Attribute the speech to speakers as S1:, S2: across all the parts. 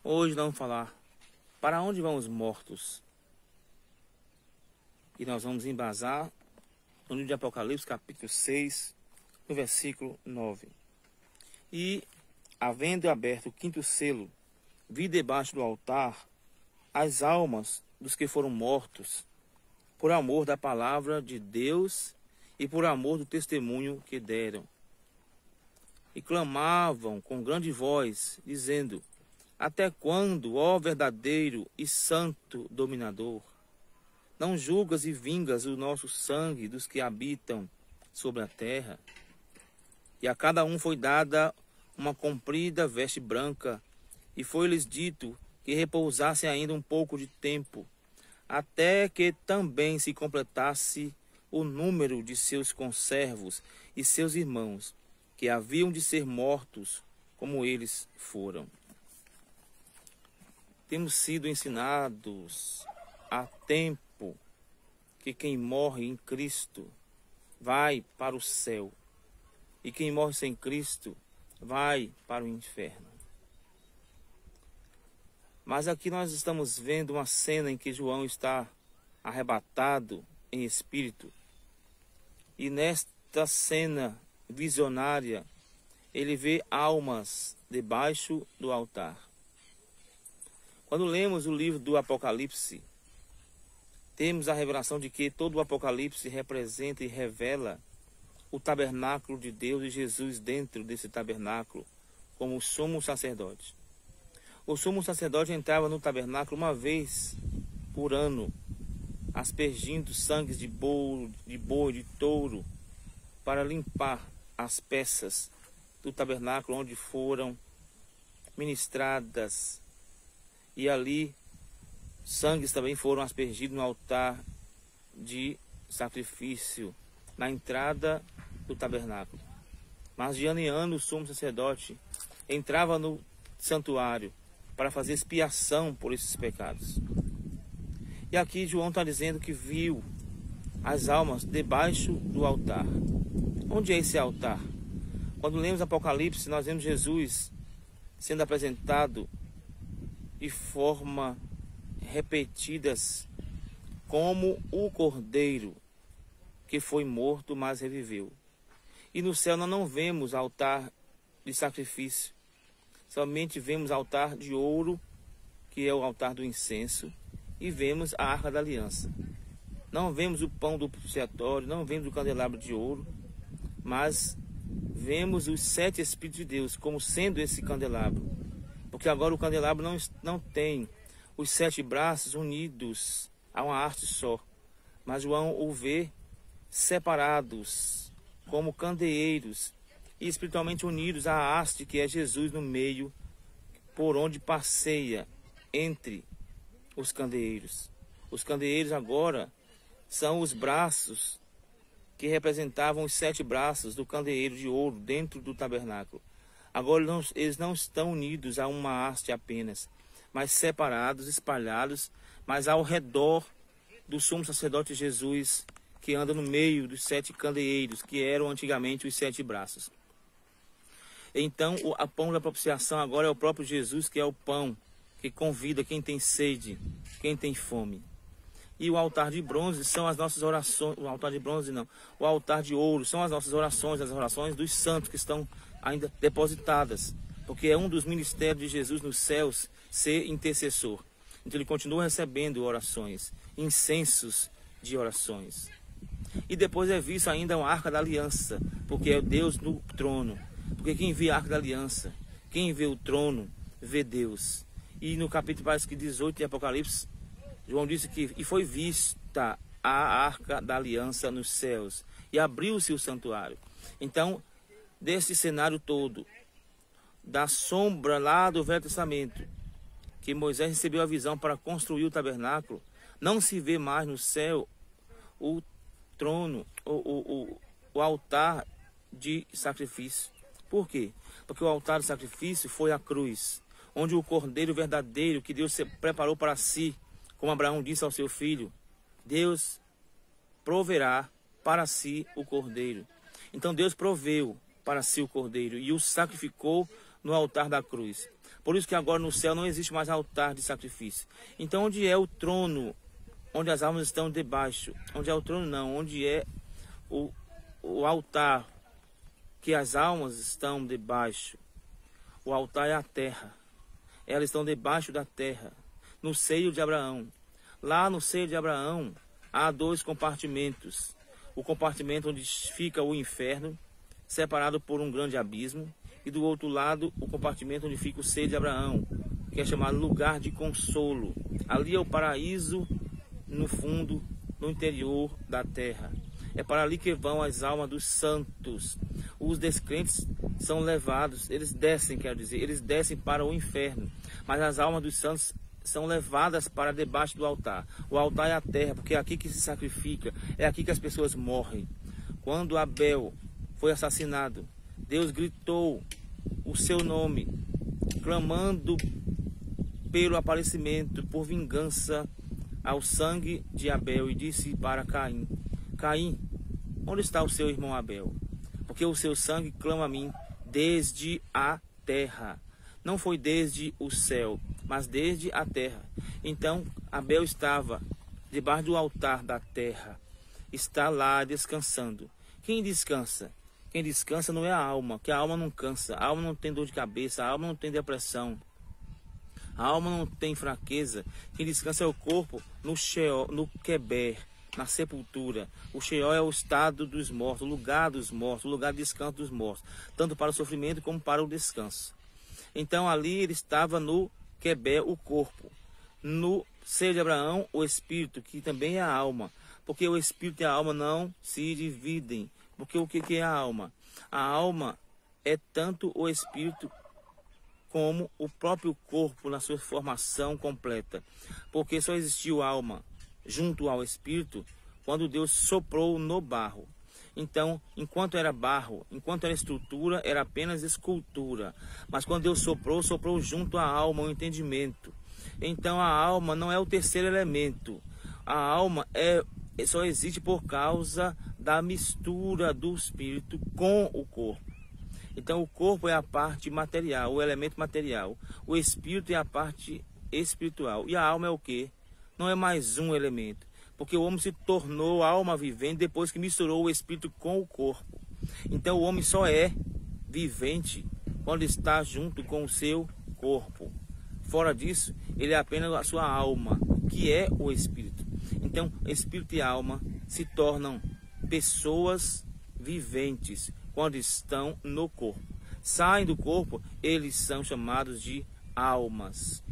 S1: Hoje nós vamos falar para onde vão os mortos. E nós vamos embasar no livro de Apocalipse, capítulo 6, no versículo 9. E, havendo aberto o quinto selo, vi debaixo do altar as almas dos que foram mortos, por amor da palavra de Deus e por amor do testemunho que deram. E clamavam com grande voz, dizendo: Até quando, ó verdadeiro e santo dominador, não julgas e vingas o nosso sangue dos que habitam sobre a terra? E a cada um foi dada uma comprida veste branca, e foi-lhes dito que repousassem ainda um pouco de tempo, até que também se completasse o número de seus conservos e seus irmãos, que haviam de ser mortos como eles foram. Temos sido ensinados há tempo que quem morre em Cristo vai para o céu e quem morre sem Cristo vai para o inferno. Mas aqui nós estamos vendo uma cena em que João está arrebatado em espírito. E nesta cena visionária, ele vê almas debaixo do altar. Quando lemos o livro do Apocalipse, temos a revelação de que todo o Apocalipse representa e revela o tabernáculo de Deus e Jesus dentro desse tabernáculo, como sumo sacerdote. O sumo sacerdote entrava no tabernáculo uma vez por ano, aspergindo sangues de boi, de touro, para limpar as peças do tabernáculo onde foram ministradas. E ali, sangues também foram aspergidos no altar de sacrifício, na entrada do tabernáculo. Mas de ano em ano, o sumo sacerdote entrava no santuário para fazer expiação por esses pecados. E aqui João está dizendo que viu as almas debaixo do altar. Onde é esse altar? Quando lemos Apocalipse, nós vemos Jesus sendo apresentado de forma repetidas como o cordeiro que foi morto, mas reviveu. E no céu nós não vemos altar de sacrifício. Somente vemos altar de ouro, que é o altar do incenso, e vemos a arca da aliança. Não vemos o pão do propiciatório, não vemos o candelabro de ouro, mas vemos os 7 Espíritos de Deus como sendo esse candelabro. Porque agora o candelabro não tem os 7 braços unidos a uma haste só, mas João o vê separados como candeeiros e espiritualmente unidos à haste que é Jesus no meio, por onde passeia entre os candeeiros. Os candeeiros agora são os braços que representavam os 7 braços do candeeiro de ouro dentro do tabernáculo. Agora eles não estão unidos a uma haste apenas, mas separados, espalhados, mas ao redor do sumo sacerdote Jesus, que anda no meio dos 7 candeeiros, que eram antigamente os 7 braços. Então, o pão da propiciação agora é o próprio Jesus, que é o pão que convida quem tem sede, quem tem fome. E o altar de bronze são as nossas orações. O altar de bronze não. O altar de ouro são as nossas orações, as orações dos santos que estão ainda depositadas. Porque é um dos ministérios de Jesus nos céus ser intercessor. Então ele continua recebendo orações, incensos de orações. E depois é visto ainda uma arca da aliança, porque é Deus no trono. Porque quem vê a arca da aliança, quem vê o trono, vê Deus. E no capítulo parece que 18 de Apocalipse, João disse que e foi vista a arca da aliança nos céus, e abriu-se o santuário. Então, desse cenário todo, da sombra lá do Velho Testamento, que Moisés recebeu a visão para construir o tabernáculo, não se vê mais no céu o trono, o altar de sacrifício. Por quê? Porque o altar de sacrifício foi a cruz, onde o cordeiro verdadeiro que Deus preparou para si, como Abraão disse ao seu filho, Deus proverá para si o cordeiro. Então Deus proveu para si o cordeiro e o sacrificou no altar da cruz. Por isso que agora no céu não existe mais altar de sacrifício. Então onde é o trono, onde as almas estão debaixo? Onde é o trono não, onde é o altar que as almas estão debaixo? O altar é a terra. Elas estão debaixo da terra, no seio de Abraão. Lá no seio de Abraão há 2 compartimentos. O compartimento onde fica o inferno, separado por um grande abismo, e do outro lado o compartimento onde fica o seio de Abraão, que é chamado lugar de consolo. Ali é o paraíso no fundo, no interior da terra. É para ali que vão as almas dos santos. Os descrentes são levados, eles descem para o inferno. Mas as almas dos santos são levadas para debaixo do altar. O altar é a terra, porque é aqui que se sacrifica, é aqui que as pessoas morrem. Quando Abel foi assassinado, Deus gritou o seu nome, clamando pelo aparecimento, por vingança ao sangue de Abel, e disse para Caim: Caim, onde está o seu irmão Abel? Porque o seu sangue clama a mim desde a terra. Não foi desde o céu, mas desde a terra. Então Abel estava debaixo do altar da terra, está lá descansando. Quem descansa? Quem descansa não é a alma, que a alma não cansa, a alma não tem dor de cabeça, a alma não tem depressão, a alma não tem fraqueza. Quem descansa é o corpo no Sheol, no Queber, na sepultura. O Sheol é o estado dos mortos, o lugar dos mortos, o lugar de descanso dos mortos, tanto para o sofrimento como para o descanso. Então ali ele estava no Queber, o corpo. No seio de Abraão, o espírito, que também é a alma. Porque o espírito e a alma não se dividem. Porque o que é a alma? A alma é tanto o espírito como o próprio corpo na sua formação completa. Porque só existiu alma junto ao espírito quando Deus soprou no barro. Então, enquanto era barro, enquanto era estrutura, era apenas escultura. Mas quando Deus soprou, soprou junto à alma, o entendimento. Então a alma não é o terceiro elemento. A alma só existe por causa da mistura do espírito com o corpo. Então o corpo é a parte material, o elemento material. O espírito é a parte espiritual. E a alma é o quê? Não é mais um elemento. Porque o homem se tornou alma vivente depois que misturou o espírito com o corpo. Então o homem só é vivente quando está junto com o seu corpo. Fora disso, ele é apenas a sua alma, que é o espírito. Então, espírito e alma se tornam pessoas viventes quando estão no corpo. Saem do corpo, eles são chamados de almas.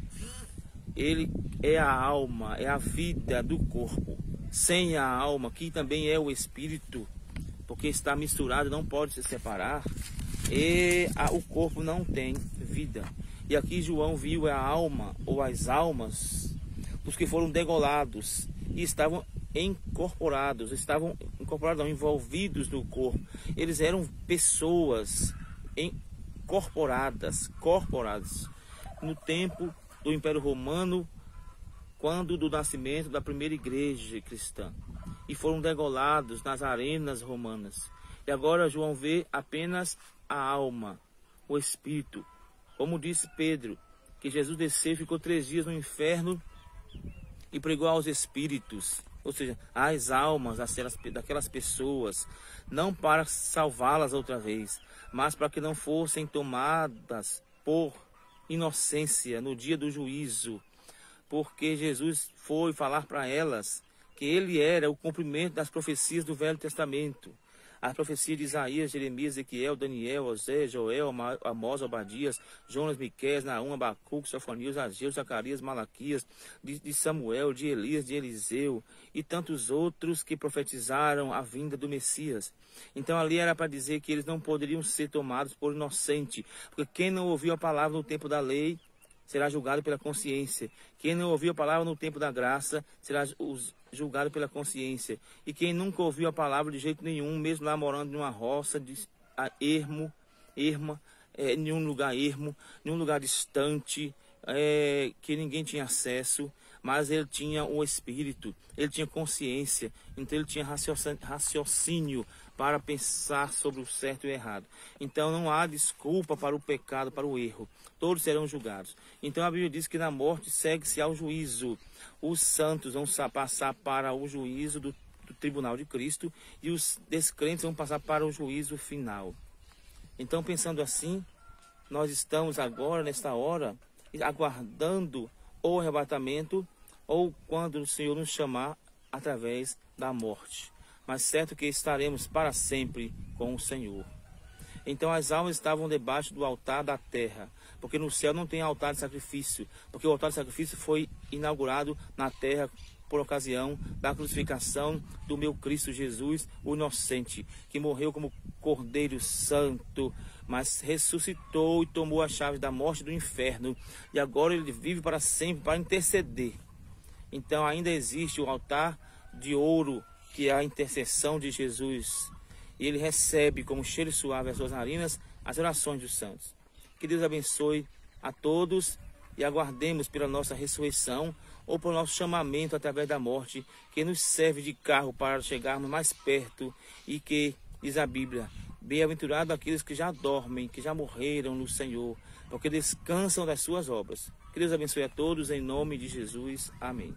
S1: Ele é a alma, é a vida do corpo. Sem a alma, que também é o espírito, porque está misturado, não pode se separar, o corpo não tem vida. E aqui João viu a alma, ou as almas, dos que foram degolados e estavam incorporados, envolvidos no corpo. Eles eram pessoas corporadas no tempo do Império Romano, quando do nascimento da primeira igreja cristã, e foram degolados nas arenas romanas. E agora João vê apenas a alma, o espírito. Como disse Pedro, que Jesus desceu e ficou 3 dias no inferno e pregou aos espíritos, ou seja, às almas daquelas pessoas, não para salvá-las outra vez, mas para que não fossem tomadas por inocência no dia do juízo, porque Jesus foi falar para elas que ele era o cumprimento das profecias do Velho Testamento. As profecias de Isaías, Jeremias, Ezequiel, Daniel, Osés, Joel, Amós, Obadias, Jonas, Miqueias, Naum, Abacuque, Sofonias, Ageu, Zacarias, Malaquias, de Samuel, de Elias, de Eliseu e tantos outros que profetizaram a vinda do Messias. Então ali era para dizer que eles não poderiam ser tomados por inocente, porque quem não ouviu a palavra no tempo da lei será julgado pela consciência. Quem não ouviu a palavra no tempo da graça será julgado pela consciência. E quem nunca ouviu a palavra de jeito nenhum, mesmo lá morando em uma roça, em um lugar distante, que ninguém tinha acesso, mas ele tinha o espírito, ele tinha consciência, então ele tinha raciocínio, para pensar sobre o certo e o errado. Então não há desculpa para o pecado, para o erro. Todos serão julgados. Então a Bíblia diz que na morte segue-se ao juízo. Os santos vão passar para o juízo do tribunal de Cristo e os descrentes vão passar para o juízo final. Então, pensando assim, nós estamos agora, nesta hora, aguardando ou o arrebatamento ou quando o Senhor nos chamar através da morte. Mas certo que estaremos para sempre com o Senhor. Então as almas estavam debaixo do altar da terra, porque no céu não tem altar de sacrifício, porque o altar de sacrifício foi inaugurado na terra por ocasião da crucificação do meu Cristo Jesus, o inocente, que morreu como Cordeiro Santo, mas ressuscitou e tomou a chave da morte e do inferno, e agora ele vive para sempre para interceder. Então ainda existe o altar de ouro, que é a intercessão de Jesus, e ele recebe como cheiro suave as suas narinas as orações dos santos. Que Deus abençoe a todos e aguardemos pela nossa ressurreição ou pelo nosso chamamento através da morte, que nos serve de carro para chegarmos mais perto e que, diz a Bíblia, bem-aventurado aqueles que já dormem, que já morreram no Senhor, porque descansam das suas obras. Que Deus abençoe a todos em nome de Jesus. Amém.